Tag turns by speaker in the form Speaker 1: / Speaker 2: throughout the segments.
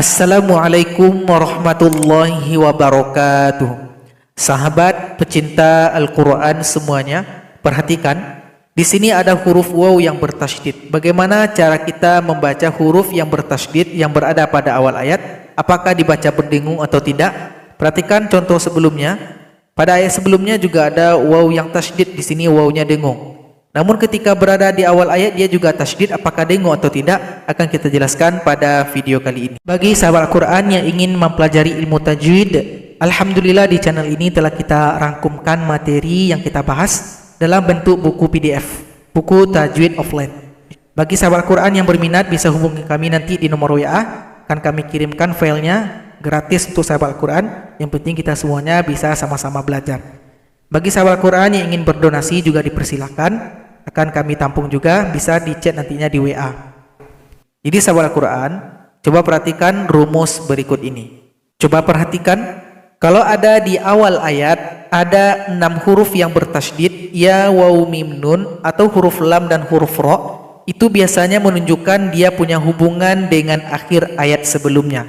Speaker 1: Assalamualaikum warahmatullahi wabarakatuh. Sahabat pecinta Al-Quran semuanya, perhatikan. Di sini ada huruf waw yang bertasydid. Bagaimana cara kita membaca huruf yang bertasydid yang berada pada awal ayat? Apakah dibaca berdengung atau tidak? Perhatikan contoh sebelumnya. Pada ayat sebelumnya juga ada waw yang tasydid. Di sini wawnya dengung. Namun ketika berada di awal ayat dia juga tasydid, apakah dengung atau tidak akan kita jelaskan pada video kali ini. Bagi sahabat Al-Quran yang ingin mempelajari ilmu tajwid, alhamdulillah di channel ini telah kita rangkumkan materi yang kita bahas dalam bentuk buku PDF, buku Tajwid Offline. Bagi sahabat Al-Quran yang berminat bisa hubungi kami nanti di nomor WA, akan kami kirimkan filenya gratis untuk sahabat Al-Quran. Yang penting kita semuanya bisa sama-sama belajar. Bagi sahabat Al-Quran yang ingin berdonasi juga dipersilahkan, akan kami tampung juga, bisa di chat nantinya di WA. Jadi sahabat Al-Quran, coba perhatikan rumus berikut ini. Coba perhatikan, kalau ada di awal ayat ada 6 huruf yang bertasydid, ya, waw, mim, nun, atau huruf lam dan huruf ro, itu biasanya menunjukkan dia punya hubungan dengan akhir ayat sebelumnya.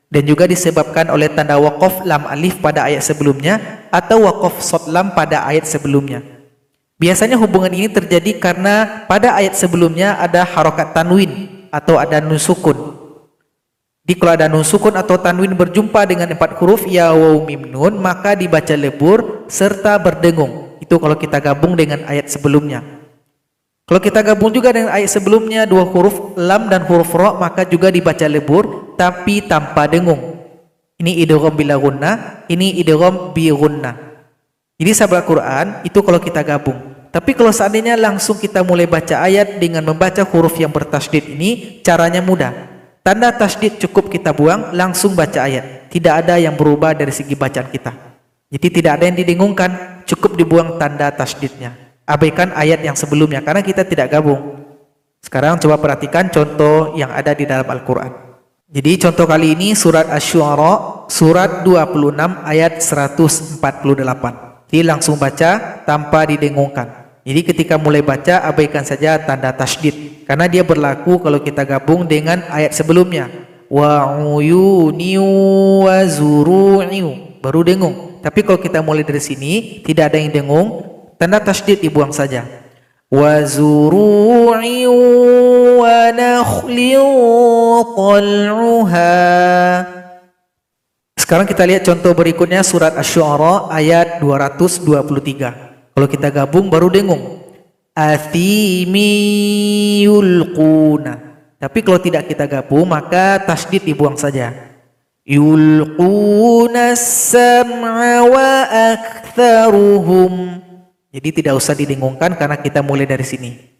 Speaker 1: Dan juga disebabkan oleh tanda waqaf lam alif pada ayat sebelumnya atau waqaf shad lam pada ayat sebelumnya. Biasanya hubungan ini terjadi karena pada ayat sebelumnya ada harokat tanwin atau ada nun sukun. Jadi kalau ada nun sukun atau tanwin berjumpa dengan 4 huruf ya, waw, mim, nun, maka dibaca lebur serta berdengung. Itu kalau kita gabung dengan ayat sebelumnya. Kalau kita gabung juga dengan ayat sebelumnya 2 huruf lam dan huruf ro, maka juga dibaca lebur tapi tanpa dengung. Ini idgham bila gunnah, ini idgham bi gunnah. Jadi sahabat Quran itu kalau kita gabung. Tapi kalau seandainya langsung kita mulai baca ayat dengan membaca huruf yang bertasydid ini, caranya mudah. Tanda tasydid cukup kita buang, langsung baca ayat. Tidak ada yang berubah dari segi bacaan kita. Jadi tidak ada yang didengungkan, cukup dibuang tanda tasydidnya. Abaikan ayat yang sebelumnya karena kita tidak gabung. Sekarang coba perhatikan contoh yang ada di dalam Al-Quran. Jadi contoh kali ini surat Asy-Syu'ara surat 26 ayat 148. Jadi langsung baca tanpa didengungkan. Jadi ketika mulai baca abaikan saja tanda tasydid karena dia berlaku kalau kita gabung dengan ayat sebelumnya. Wa uyuni wa zuru'i, baru dengung. Tapi kalau kita mulai dari sini tidak ada yang dengung, tanda tasydid dibuang saja. Wa zuru'i wa nakhli tal'uha. Sekarang kita lihat contoh berikutnya surat Asy-Syu'ara ayat 223. Kalau kita gabung baru dengung. Athimi yulquna. Tapi kalau tidak kita gabung maka tasydid dibuang saja. Yulquna as-sam'a wa aktsaruhum. Jadi tidak usah didengungkan karena kita mulai dari sini.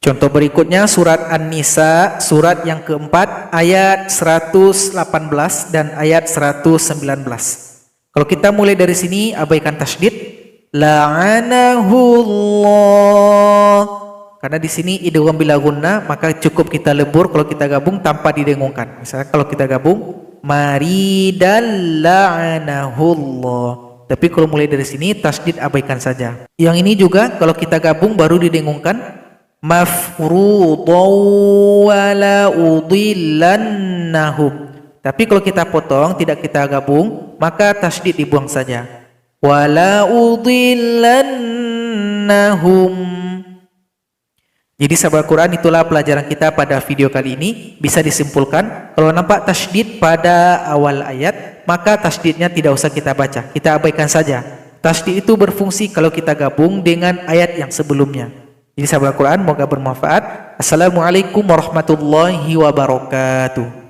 Speaker 1: Contoh berikutnya surat An-Nisa surat yang keempat ayat 118 dan ayat 119. Kalau kita mulai dari sini abaikan tasydid. La'anahullah. Karena di sini idgham bila gunnah, maka cukup kita lebur kalau kita gabung tanpa didengungkan. Misalnya kalau kita gabung maridan la'anahullah. Tapi kalau mulai dari sini tasydid abaikan saja. Yang ini juga kalau kita gabung baru didengungkan. Mafruḍan wa la udillannahum. Tapi kalau kita potong tidak kita gabung maka tasydid dibuang saja. Wa la udillannahum. Jadi sahabat Quran itulah pelajaran kita pada video kali ini. Bisa disimpulkan kalau nampak tasydid pada awal ayat maka tasydidnya tidak usah kita baca, kita abaikan saja. Tasydid itu berfungsi kalau kita gabung dengan ayat yang sebelumnya. Jadi sahabat Al-Quran, semoga bermanfaat. Assalamualaikum warahmatullahi wabarakatuh.